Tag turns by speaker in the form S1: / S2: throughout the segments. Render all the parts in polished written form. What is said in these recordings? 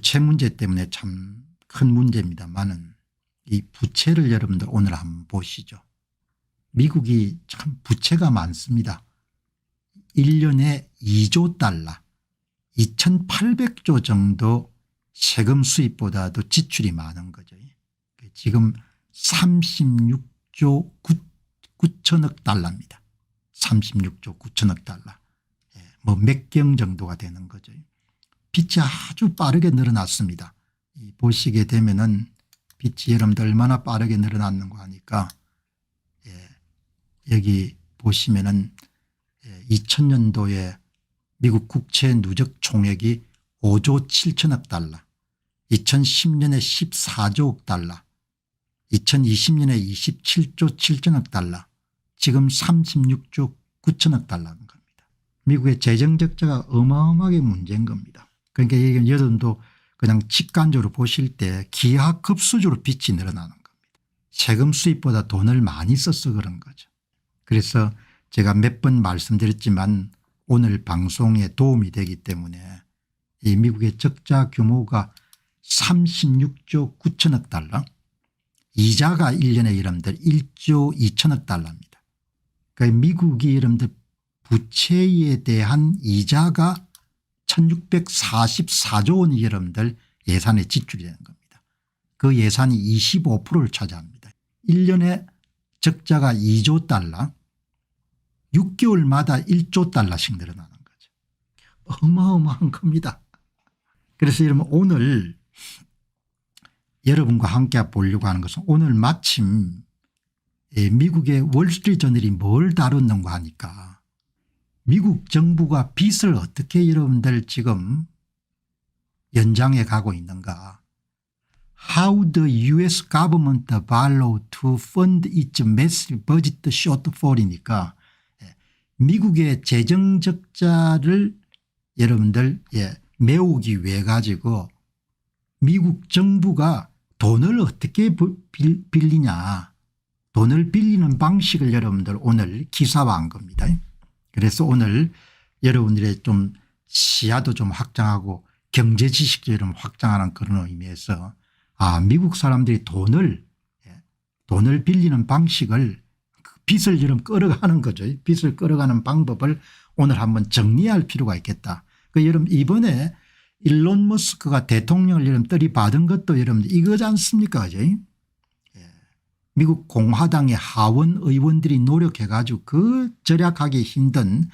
S1: 부채 문제 때문에 참 큰 문제입니다만은 이 부채를 여러분들 오늘 한번 보시죠. 미국이 참 부채가 많습니다. 1년에 2조 달러 2800조 정도 세금 수입보다도 지출이 많은 거죠. 지금 36조 9천억 달러입니다. 36조 9천억 달러. 뭐 몇 경 정도가 되는 거죠. 빚이 아주 빠르게 늘어났습니다. 보시게 되면은 빚이 여러분들 얼마나 빠르게 늘어났는가 하니까 여기 보시면은 2000년도에 미국 국채 누적 총액이 5조 7천억 달러 2010년에 14조 달러 2020년에 27조 7천억 달러 지금 36조 9천억 달러인 겁니다. 미국의 재정 적자가 어마어마하게 문제인 겁니다. 그러니까 이게 여러분도 그냥 직관적으로 보실 때 기하급수적으로 빚이 늘어나는 겁니다. 세금 수입보다 돈을 많이 써서 그런 거죠. 그래서 제가 몇 번 말씀드렸지만 오늘 방송에 도움이 되기 때문에 이 미국의 적자 규모가 36조 9천억 달러 이자가 1년에 여러분들 1조 2천억 달러입니다. 그러니까 미국이 여러분들 부채에 대한 이자가 1644조 원이 여러분들 예산에 지출이 되는 겁니다. 그 예산이 25%를 차지합니다. 1년에 적자가 2조 달러 6개월마다 1조 달러씩 늘어나는 거죠. 어마어마한 겁니다. 그래서 여러분 오늘 여러분과 함께 보려고 하는 것은 오늘 마침 미국의 월스트리트저널이 뭘 다뤘는가 하니까 미국 정부가 빚을 어떻게 여러분들 지금 연장해 가고 있는가. How the U.S. government borrow to fund its massive budget shortfall이니까 미국의 재정 적자를 여러분들 메우기 위해 가지고 미국 정부가 돈을 어떻게 빌리냐 돈을 빌리는 방식을 여러분들 오늘 기사화한 겁니다. 그래서 오늘 여러분들의 좀 시야도 좀 확장하고 경제 지식도 좀 확장하는 그런 의미에서 미국 사람들이 돈을 빌리는 방식을 빚을 좀 끌어가는 거죠. 빚을 끌어가는 방법을 오늘 한번 정리할 필요가 있겠다. 여러분 이번에 일론 머스크가 대통령을 여러분 들이받은 것도 여러분 이거지 않습니까? 그죠? 미국 공화당의 하원 의원들이 노력해 가지고 그 절약하기 힘든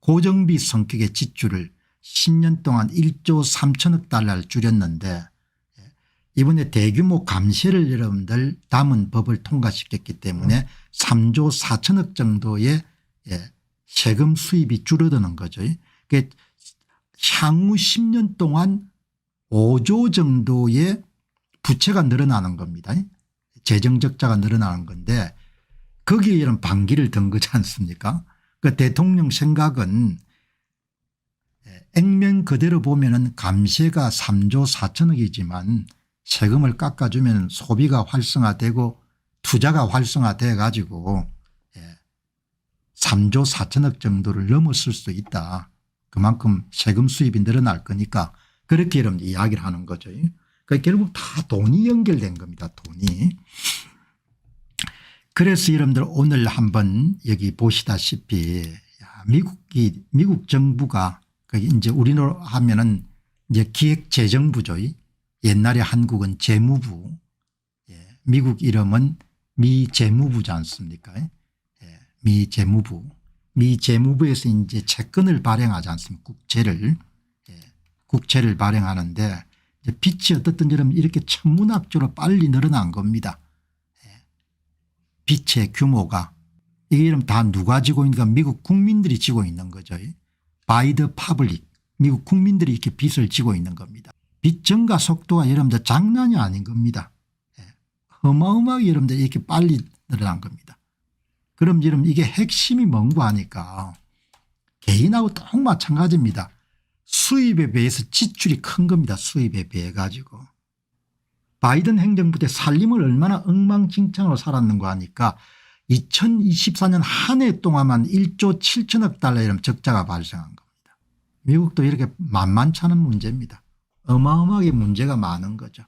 S1: 고정비 성격의 지출을 10년 동안 1조 3천억 달러를 줄였는데 이번에 대규모 감세를 여러분들 담은 법을 통과시켰기 때문에 3조 4천억 정도의 세금 수입이 줄어드는 거죠. 향후 10년 동안 5조 정도의 부채가 늘어나는 겁니다. 재정 적자가 늘어나는 건데 거기에 이런 반기를 든 거지 않습니까? 그 대통령 생각은 액면 그대로 보면은 감세가 3조 4천억이지만 세금을 깎아주면 소비가 활성화되고 투자가 활성화돼 가지고 3조 4천억 정도를 넘었을 수 있다. 그만큼 세금 수입이 늘어날 거니까 그렇게 여러분 이야기를 하는 거죠. 그러니까 결국 다 돈이 연결된 겁니다. 돈이. 그래서 여러분들 오늘 한번 여기 보시다시피 미국 정부가 이제 우리나라로 하면은 이제 기획재정부죠. 옛날에 한국은 재무부 미국 이름은 미재무부지 않습니까? 미재무부. 미재무부에서 이제 채권을 발행하지 않습니까? 국채를 발행하는데 빚이 어떻든 여러분 이렇게 천문학적으로 빨리 늘어난 겁니다. 빚의 규모가 이게 이러면 다 누가 지고 있는가 미국 국민들이 지고 있는 거죠. By the public 미국 국민들이 이렇게 빚을 지고 있는 겁니다. 빚 증가 속도가 여러분들 장난이 아닌 겁니다. 어마어마하게 여러분들 이렇게 빨리 늘어난 겁니다. 그럼 여러분 이게 핵심이 뭔가 하니까 개인하고 똑 마찬가지입니다. 수입에 비해서 지출이 큰 겁니다. 수입에 비해 가지고. 바이든 행정부 때 살림을 얼마나 엉망진창으로 살았는가 하니까 2024년 한 해 동안만 1조 7천억 달러 이런 적자가 발생한 겁니다. 미국도 이렇게 만만치 않은 문제입니다. 어마어마하게 문제가 많은 거죠.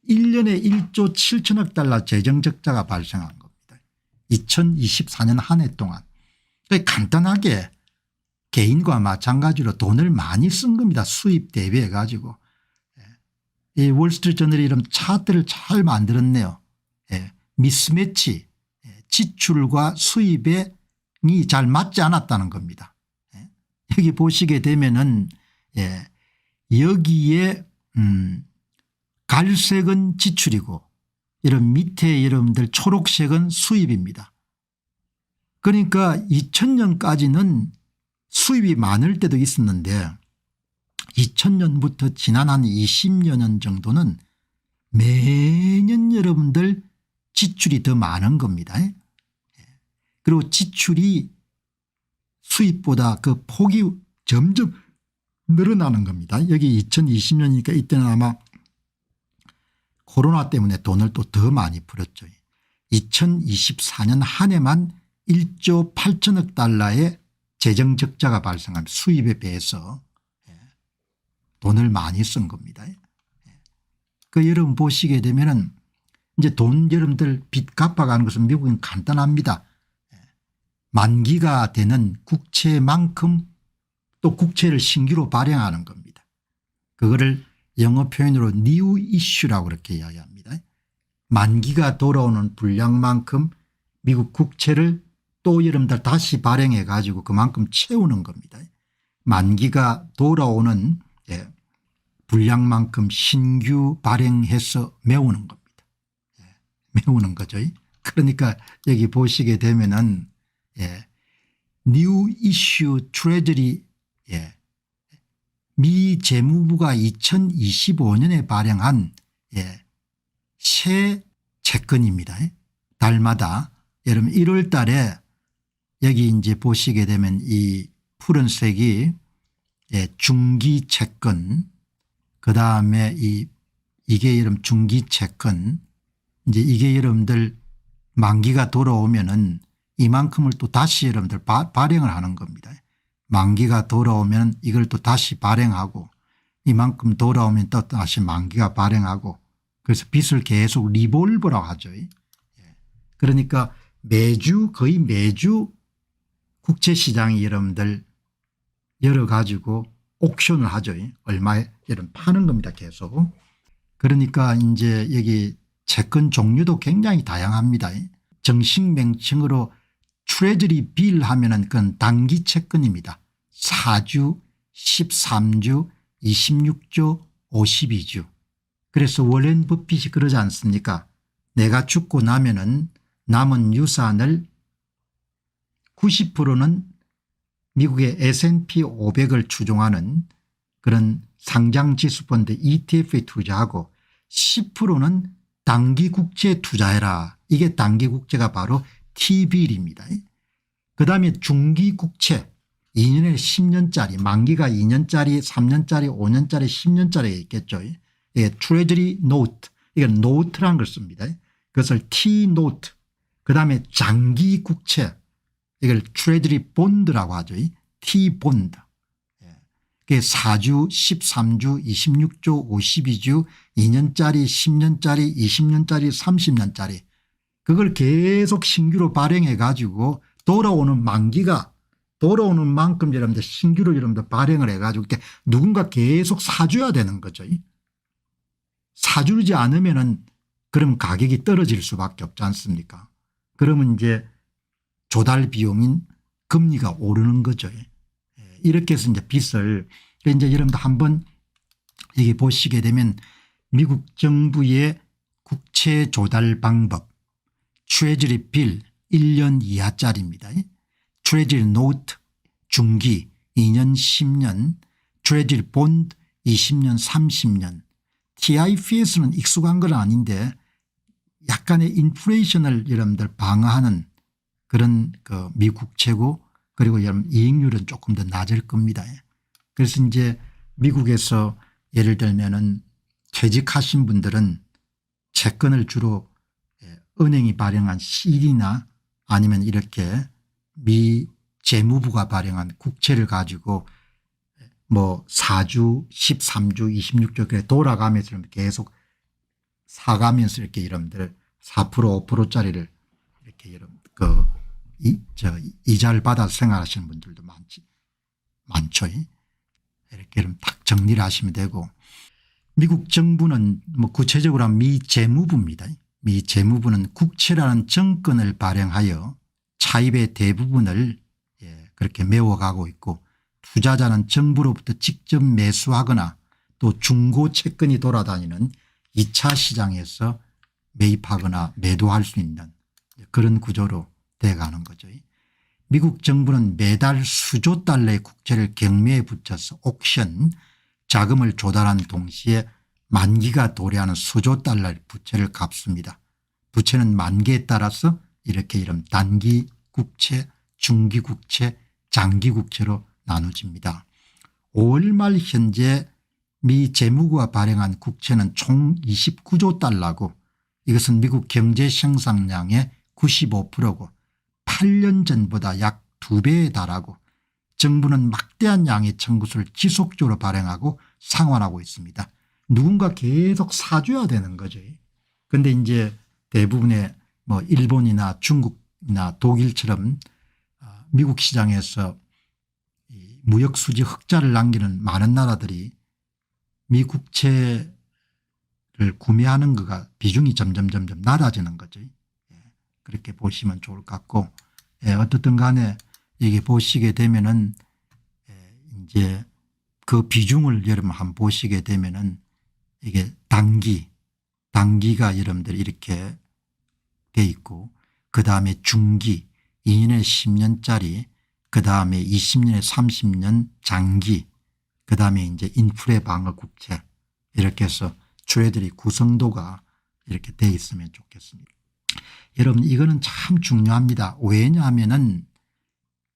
S1: 1년에 1조 7천억 달러 재정적자가 발생한 겁니다. 2024년 한 해 동안. 간단하게 개인과 마찬가지로 돈을 많이 쓴 겁니다. 수입 대비해 가지고. 이 월스트리트저널이 이런 차트를 잘 만들었네요. 미스매치, 지출과 수입이 잘 맞지 않았다는 겁니다. 여기 보시게 되면은 여기에 갈색은 지출이고 이런 밑에 여러분들 초록색은 수입입니다. 그러니까 2000년까지는 수입이 많을 때도 있었는데 2000년부터 지난 한 20여 년 정도는 매년 여러분들 지출이 더 많은 겁니다. 그리고 지출이 수입보다 그 폭이 점점 늘어나는 겁니다. 여기 2020년이니까 이때는 아마 코로나 때문에 돈을 또 더 많이 풀었죠. 2024년 한 해만 1조 8천억 달러의 재정 적자가 발생합니다. 수입에 비해서 돈을 많이 쓴 겁니다. 그 여러분 보시게 되면은 이제 돈 여러분들 빚 갚아가는 것은 미국은 간단합니다. 만기가 되는 국채만큼 또 국채를 신규로 발행하는 겁니다. 그거를 영어 표현으로 new issue라고 그렇게 이야기합니다. 만기가 돌아오는 분량만큼 미국 국채를 또 여러분들 다시 발행해 가지고 그만큼 채우는 겁니다. 만기가 돌아오는 분량만큼 신규 발행해서 메우는 겁니다. 메우는 거죠. 그러니까 여기 보시게 되면은 new issue treasury 미 재무부가 2025년에 발행한 새 채권입니다. 달마다 여러분 1월 달에 여기 이제 보시게 되면 이 푸른색이 중기 채권 그다음에 이게 여러분 중기 채권 이제 이게 여러분들 만기가 돌아오면은 이만큼을 또 다시 여러분들 발행을 하는 겁니다. 만기가 돌아오면 이걸 또 다시 발행하고 이만큼 돌아오면 또 다시 만기가 발행하고 그래서 빚을 계속 리볼버라고 하죠. 그러니까 매주 거의 매주 국채시장이 여러분들 열어 가지고 옥션을 하죠. 얼마에 여러분 파는 겁니다. 계속. 그러니까 이제 여기 채권 종류도 굉장히 다양합니다. 정식 명칭으로 트레저리 빌 하면은 그건 단기 채권입니다. 4주, 13주, 26주, 52주. 그래서 워렌 버핏이 그러지 않습니까? 내가 죽고 나면은 남은 유산을 90%는 미국의 S&P 500을 추종하는 그런 상장지수펀드 ETF에 투자하고 10%는 단기 국채에 투자해라. 이게 단기 국채가 바로 T빌입니다. 그다음에 중기 국채 2년에 10년짜리 만기가 2년짜리 3년짜리 5년짜리 10년짜리가 있겠죠. 이게 트레저리 노트 이건 노트라는 걸 씁니다. 그것을 T노트 그다음에 장기 국채 이걸 트레저리 본드라고 하죠. T본드. 그게 4주 13주 26주 52주 2년짜리 10년짜리 20년짜리 30년짜리 그걸 계속 신규로 발행해 가지고 돌아오는 만기가 돌아오는 만큼 여러분들 신규로 여러분들 발행을 해 가지고 누군가 계속 사줘야 되는 거죠. 사주지 않으면은 그럼 가격이 떨어질 수밖에 없지 않습니까? 그러면 이제 조달 비용인 금리가 오르는 거죠. 이렇게 해서 이제 빚을 이제 여러분들 한번 여기 보시게 되면 미국 정부의 국채 조달 방법 트레저리 빌 1년 이하짜리입니다. 트레저리 노트 중기 2년 10년 트레저리 본드 20년 30년 TIPS는 익숙한 건 아닌데 약간의 인플레이션을 여러분들 방어하는 그런 그 미국채고 그리고 여러분 이익률은 조금 더 낮을 겁니다. 그래서 이제 미국에서 예를 들면은 퇴직하신 분들은 채권을 주로 은행이 발행한 CD나 아니면 이렇게 미 재무부가 발행한 국채를 가지고 뭐 4주, 13주, 26주 그래 돌아가면서 계속 사가면서 이렇게 여러분들 4% 5%짜리를 이렇게 여러분 이자를 받아서 생활하시는 분들도 많죠. 이렇게 여러분 딱 정리를 하시면 되고, 미국 정부는 뭐 구체적으로 하면 미 재무부입니다. 미 재무부는 국채라는 정권을 발행하여 차입의 대부분을 그렇게 메워가고 있고, 투자자는 정부로부터 직접 매수하거나 또 중고 채권이 돌아다니는 2차 시장에서 매입하거나 매도할 수 있는 그런 구조로 돼가는 거죠. 미국 정부는 매달 수조 달러의 국채를 경매에 붙여서 옥션 자금을 조달하는 동시에 만기가 도래하는 수조 달러의 부채를 갚습니다. 부채는 만기에 따라서 이렇게 이런 단기 국채, 중기 국채, 장기 국채로 나눠집니다. 5월 말 현재 미 재무부가 발행한 국채는 총 29조 달러고, 이것은 미국 경제 생산량의 95%고 8년 전보다 약 2배에 달하고, 정부는 막대한 양의 청구서를 지속적으로 발행하고 상환하고 있습니다. 누군가 계속 사줘야 되는 거죠. 그런데 이제 대부분의 뭐 일본이나 중국이나 독일처럼 미국 시장에서 무역 수지 흑자를 남기는 많은 나라들이 미 국채를 구매하는 거가 비중이 점점 낮아지는 거죠. 그렇게 보시면 좋을 것 같고, 어떻든 간에 이게 보시게 되면은 이제 그 비중을 여러분 한번 보시게 되면은 이게 단기가 여러분들 이렇게 돼 있고, 그 다음에 중기 2년에 10년짜리, 그 다음에 20년에 30년 장기, 그 다음에 이제 인플레 방어 국채, 이렇게 해서 주애들이 구성도가 이렇게 돼 있으면 좋겠습니다. 여러분 이거는 참 중요합니다. 왜냐하면은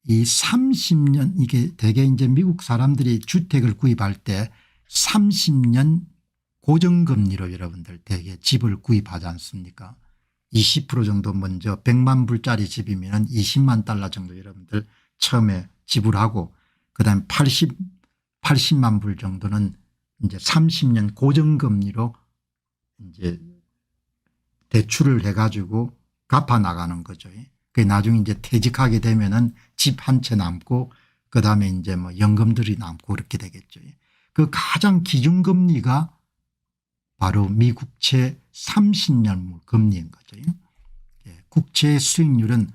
S1: 이 30년, 이게 대개 이제 미국 사람들이 주택을 구입할 때 30년 고정금리로 여러분들 대개 집을 구입하지 않습니까? 20% 정도 먼저 100만 불짜리 집이면 20만 달러 정도 여러분들 처음에 지불하고, 그다음에 80만 불 정도는 이제 30년 고정금리로 이제 대출을 해가지고 갚아 나가는 거죠. 그 나중에 이제 퇴직하게 되면은 집 한 채 남고, 그다음에 이제 뭐 연금들이 남고 그렇게 되겠죠. 그 가장 기준금리가 바로 미국채 30년 금리인 거죠. 국채 수익률은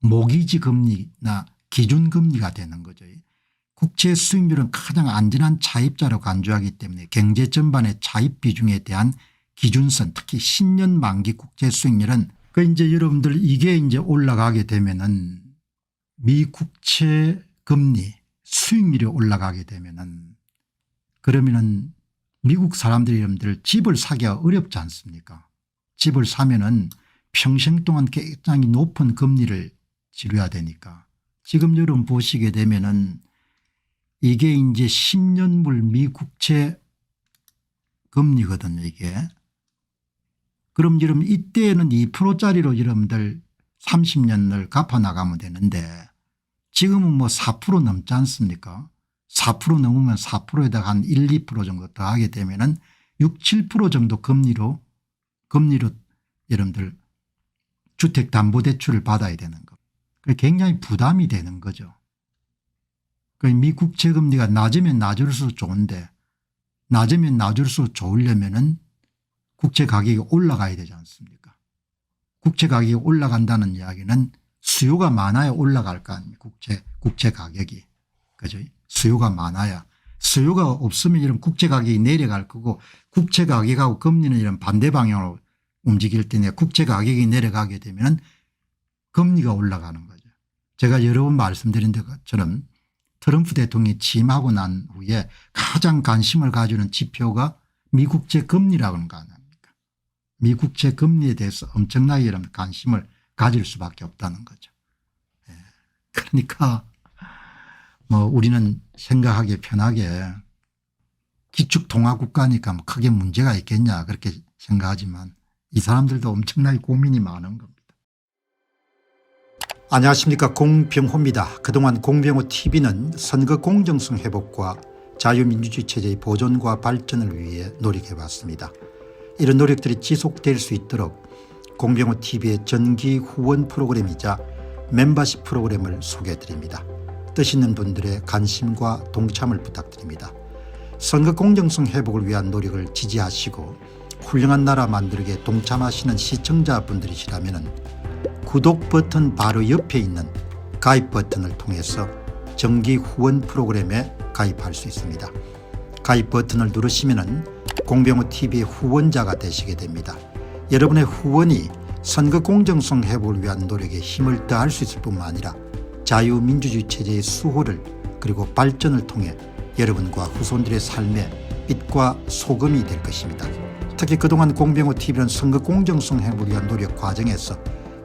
S1: 모기지 금리나 기준금리가 되는 거죠. 국채 수익률은 가장 안전한 차입자로 간주하기 때문에 경제 전반의 차입 비중에 대한 기준선, 특히 10년 만기 국채 수익률은 이제 여러분들 이게 이제 올라가게 되면은 미 국채 금리 수익률이 올라가게 되면은, 그러면은 미국 사람들이 여러분들 집을 사기가 어렵지 않습니까? 집을 사면은 평생 동안 굉장히 높은 금리를 치러야 되니까. 지금 여러분 보시게 되면은 이게 이제 10년물 미국채 금리거든요, 이게. 그럼 여러분 이때는 2%짜리로 여러분들 30년을 갚아 나가면 되는데, 지금은 뭐 4% 넘지 않습니까? 4% 넘으면 4%에다가 한 1, 2% 정도 더 하게 되면은 6, 7% 정도 금리로 여러분들 주택담보대출을 받아야 되는 거. 굉장히 부담이 되는 거죠. 미 국채 금리가 낮으면 낮을수록 좋은데, 낮으면 낮을수록 좋으려면은 국채 가격이 올라가야 되지 않습니까? 국채 가격이 올라간다는 이야기는 수요가 많아야 올라갈 거 아닙니까? 국채 가격이. 그죠? 수요가 많아야. 수요가 없으면 이런 국채 가격이 내려갈 거고, 국채 가격하고 금리는 이런 반대 방향으로 움직일 때에 국채 가격이 내려가게 되면 금리가 올라가는 거죠. 제가 여러 번 말씀드린 것처럼 트럼프 대통령이 취임하고 난 후에 가장 관심을 가지는 지표가 미국채 금리라고 하는 거 아닙니까? 미국채 금리에 대해서 엄청나게 이런 관심을 가질 수밖에 없다는 거죠. 그러니까 뭐 우리는 생각하기 편하게 기축통화국가니까 뭐 크게 문제가 있겠냐 그렇게 생각하지만, 이 사람들도 엄청나게 고민이 많은 겁니다. 안녕하십니까, 공병호입니다. 그동안 공병호 TV는 선거 공정성 회복과 자유민주주의 체제의 보존과 발전을 위해 노력해왔습니다. 이런 노력들이 지속될 수 있도록 공병호TV의 정기 후원 프로그램이자 멤버십 프로그램을 소개해드립니다. 뜻 있는 분들의 관심과 동참을 부탁드립니다. 선거 공정성 회복을 위한 노력을 지지하시고 훌륭한 나라 만들기에 동참하시는 시청자분들이시라면 구독 버튼 바로 옆에 있는 가입 버튼을 통해서 정기 후원 프로그램에 가입할 수 있습니다. 가입 버튼을 누르시면 공병호TV의 후원자가 되시게 됩니다. 여러분의 후원이 선거 공정성 회복을 위한 노력에 힘을 더할 수 있을 뿐만 아니라 자유민주주의 체제의 수호를 그리고 발전을 통해 여러분과 후손들의 삶에 빛과 소금이 될 것입니다. 특히 그동안 공병호TV는 선거 공정성 회복을 위한 노력 과정에서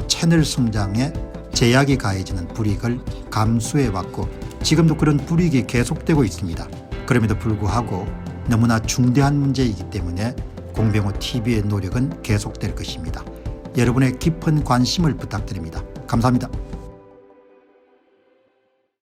S1: 채널 성장에 제약이 가해지는 불이익을 감수해왔고 지금도 그런 불이익이 계속되고 있습니다. 그럼에도 불구하고 너무나 중대한 문제이기 때문에 공병호TV의 노력은 계속될 것입니다. 여러분의 깊은 관심을 부탁드립니다. 감사합니다.